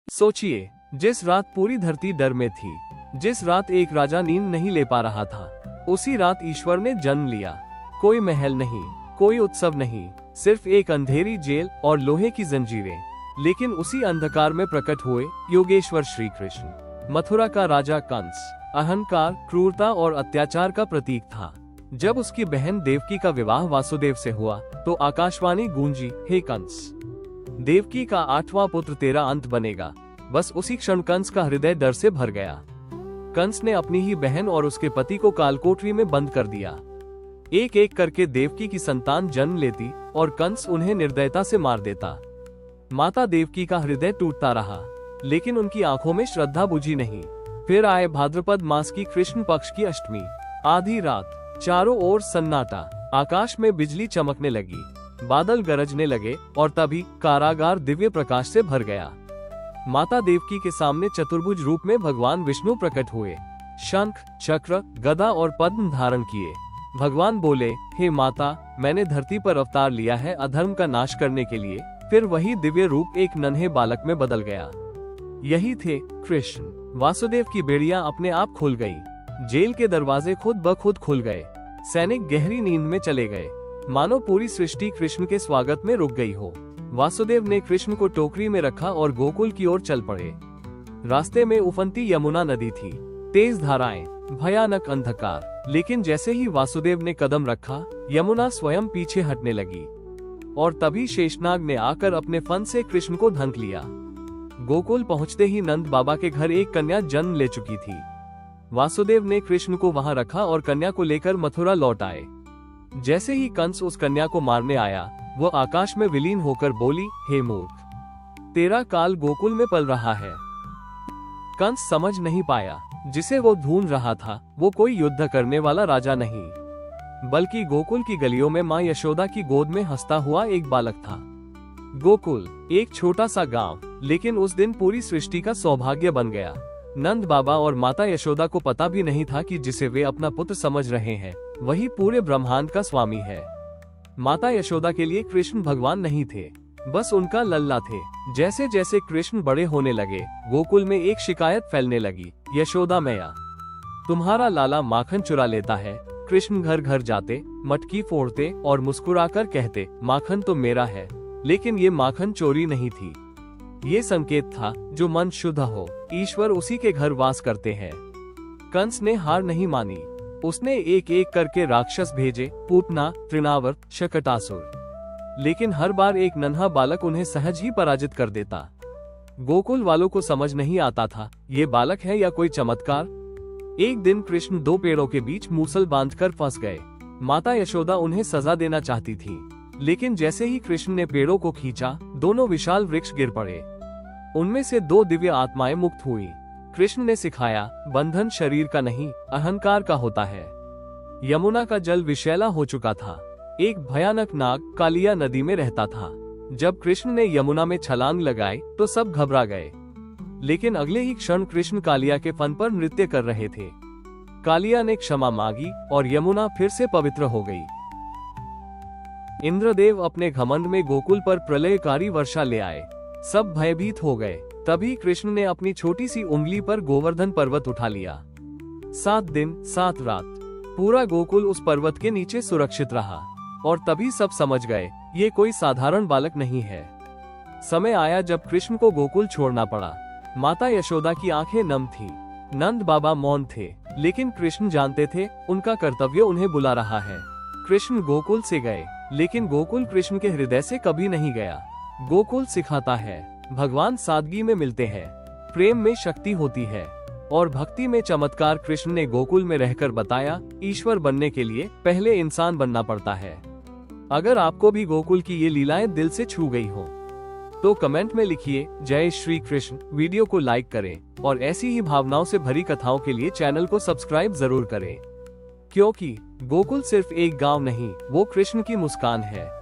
सोचिए, जिस रात पूरी धरती डर में थी, जिस रात एक राजा नींद नहीं ले पा रहा था, उसी रात ईश्वर ने जन्म लिया। कोई महल नहीं, कोई उत्सव नहीं, सिर्फ एक अंधेरी जेल और लोहे की जंजीरें। लेकिन उसी अंधकार में प्रकट हुए योगेश्वर श्री कृष्ण। मथुरा का राजा कंस अहंकार, क्रूरता और अत्याचार का प्रतीक था। जब उसकी बहन देवकी का विवाह वासुदेव से हुआ तो आकाशवाणी गूंजी, हे कंस, देवकी का 8वां पुत्र तेरा अंत बनेगा। बस उसी क्षण कंस का हृदय डर से भर गया। कंस ने अपनी ही बहन और उसके पति को कालकोठरी में बंद कर दिया। एक एक करके देवकी की संतान जन्म लेती और कंस उन्हें निर्दयता से मार देता। माता देवकी का हृदय टूटता रहा, लेकिन उनकी आंखों में श्रद्धा बुझी नहीं। फिर आए भाद्रपद मास की कृष्ण पक्ष की अष्टमी। आधी रात, चारों ओर सन्नाटा, आकाश में बिजली चमकने लगी, बादल गरजने लगे और तभी कारागार दिव्य प्रकाश से भर गया। माता देवकी के सामने चतुर्भुज रूप में भगवान विष्णु प्रकट हुए। शंख, चक्र, गदा और पद्म धारण किए। भगवान बोले, हे माता, मैंने धरती पर अवतार लिया है अधर्म का नाश करने के लिए। फिर वही दिव्य रूप एक नन्हे बालक में बदल गया। यही थे कृष्ण। वासुदेव की बेड़ियां अपने आप खुल गई। जेल के दरवाजे खुद ब खुद खुल गए। सैनिक गहरी नींद में चले गए, मानो पूरी सृष्टि कृष्ण के स्वागत में रुक गई हो। वासुदेव ने कृष्ण को टोकरी में रखा और गोकुल की ओर चल पड़े। रास्ते में उफनती यमुना नदी थी, तेज धाराएं, भयानक अंधकार। लेकिन जैसे ही वासुदेव ने कदम रखा, यमुना स्वयं पीछे हटने लगी और तभी शेषनाग ने आकर अपने फन से कृष्ण को ढंक लिया। गोकुल पहुंचते ही नंद बाबा के घर एक कन्या जन्म ले चुकी थी। वासुदेव ने कृष्ण को वहां रखा और कन्या को लेकर मथुरा लौट आए। जैसे ही कंस उस कन्या को मारने आया, वो आकाश में विलीन होकर बोली, हे मूर्ख, तेरा काल गोकुल में पल रहा है। कंस समझ नहीं पाया, जिसे वो ढूंढ रहा था वो कोई युद्ध करने वाला राजा नहीं, बल्कि गोकुल की गलियों में माँ यशोदा की गोद में हंसता हुआ एक बालक था। गोकुल एक छोटा सा गांव, लेकिन उस दिन पूरी सृष्टि का सौभाग्य बन गया। नंद बाबा और माता यशोदा को पता भी नहीं था कि जिसे वे अपना पुत्र समझ रहे हैं, वही पूरे ब्रह्मांड का स्वामी है। माता यशोदा के लिए कृष्ण भगवान नहीं थे, बस उनका लल्ला थे। जैसे जैसे कृष्ण बड़े होने लगे, गोकुल में एक शिकायत फैलने लगी, यशोदा मैया, तुम्हारा लाला माखन चुरा लेता है। कृष्ण घर घर जाते, मटकी फोड़ते और मुस्कुराकर कहते, माखन तो मेरा है। लेकिन ये माखन चोरी नहीं थी, ये संकेत था, जो मन शुद्ध हो, ईश्वर उसी के घर वास करते हैं। कंस ने हार नहीं मानी। उसने एक एक करके राक्षस भेजे, पूतना, तृणावर्त, शकटासुर। लेकिन हर बार एक नन्हा बालक उन्हें सहज ही पराजित कर देता। गोकुल वालों को समझ नहीं आता था, ये बालक है या कोई चमत्कार। एक दिन कृष्ण 2 पेड़ों के बीच मूसल बांधकर फंस गए। माता यशोदा उन्हें सजा देना चाहती थी, लेकिन जैसे ही कृष्ण ने पेड़ों को खींचा, दोनों विशाल वृक्ष गिर पड़े। उनमें से 2 दिव्य आत्माएं मुक्त हुई। कृष्ण ने सिखाया, बंधन शरीर का नहीं, अहंकार का होता है। यमुना का जल विषैला हो चुका था। एक भयानक नाग कालिया नदी में रहता था। जब कृष्ण ने यमुना में छलांग लगाई तो सब घबरा गए, लेकिन अगले ही क्षण कृष्ण कालिया के फन पर नृत्य कर रहे थे। कालिया ने क्षमा मांगी और यमुना फिर से पवित्र हो गई। इंद्रदेव अपने घमंड में गोकुल पर प्रलयकारी वर्षा ले आए। सब भयभीत हो गए। तभी कृष्ण ने अपनी छोटी सी उंगली पर गोवर्धन पर्वत उठा लिया। 7 दिन 7 रात पूरा गोकुल उस पर्वत के नीचे सुरक्षित रहा। और तभी सब समझ गए, ये कोई साधारण बालक नहीं है। समय आया जब कृष्ण को गोकुल छोड़ना पड़ा। माता यशोदा की आंखें नम थीं। नंद बाबा मौन थे, लेकिन कृष्ण जानते थे उनका कर्तव्य उन्हें बुला रहा है। कृष्ण गोकुल से गए, लेकिन गोकुल कृष्ण के हृदय से कभी नहीं गया। गोकुल सिखाता है, भगवान सादगी में मिलते हैं, प्रेम में शक्ति होती है और भक्ति में चमत्कार। कृष्ण ने गोकुल में रहकर बताया, ईश्वर बनने के लिए पहले इंसान बनना पड़ता है। अगर आपको भी गोकुल की ये लीलाएं दिल से छू गई हो, तो कमेंट में लिखिए जय श्री कृष्ण। वीडियो को लाइक करें और ऐसी ही भावनाओं से भरी कथाओं के लिए चैनल को सब्सक्राइब जरूर करें, क्योंकि गोकुल सिर्फ एक गांव नहीं, वो कृष्ण की मुस्कान है।